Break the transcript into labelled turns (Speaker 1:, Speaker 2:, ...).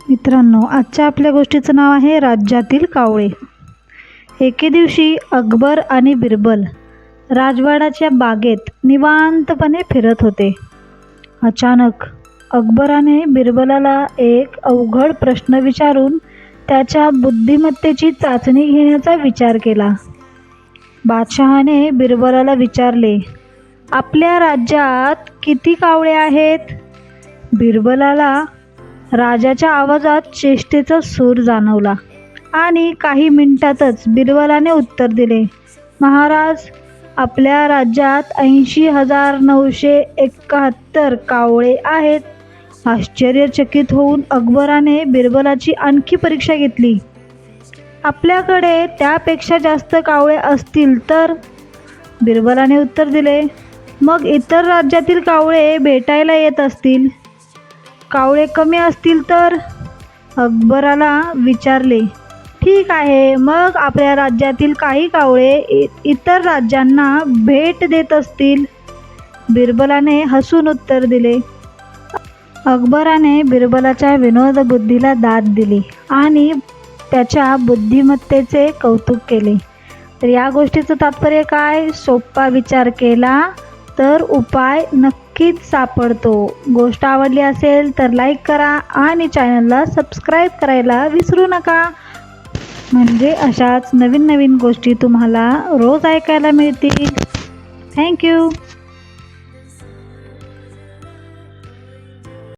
Speaker 1: मित्रांनो, आजच्या आपल्या गोष्टीचं नाव आहे राज्यातील कावळे. एके दिवशी अकबर आणि बिरबल राजवाड्याच्या बागेत निवांतपणे फिरत होते. अचानक अकबराने बिरबलाला एक अवघड प्रश्न विचारून त्याच्या बुद्धिमत्तेची चाचणी घेण्याचा विचार केला. बादशहाने बिरबलाला विचारले, आपल्या राज्यात किती कावळे आहेत? बिरबलाला राजाच्या आवाजात चेष्टेचा सूर जाणवला आणि काही मिनिटातच बिरबलाने उत्तर दिले, महाराज, आपल्या राज्यात 80,971 कावळे आहेत. आश्चर्यचकित होऊन अकबराने बिरबलाची आणखी परीक्षा घेतली. आपल्याकडे त्यापेक्षा जास्त कावळे असतील तर? बिरबलाने उत्तर दिले, मग इतर राज्यातील कावळे भेटायला येत असतील. कावळे कमी असतील तर? अकबराला विचारले, ठीक आहे, मग आपल्या राज्यातील काही कावळे इतर राज्यांना भेट देत असतील. बिरबलाने हसून उत्तर दिले. अकबराने बिरबलाच्या विनोदबुद्धीला दाद दिली आणि त्याच्या बुद्धिमत्तेचे कौतुक केले. तर या गोष्टीचं तात्पर्य काय? सोपा विचार केला तर उपाय नक्कीच सापडतो. गोष्ट आवडली असेल तर लाईक करा आणि चॅनलला सबस्क्राईब करायला विसरू नका. म्हणजे अशाच नवीन नवीन गोष्टी तुम्हाला रोज ऐकायला मिळतील. थँक्यू.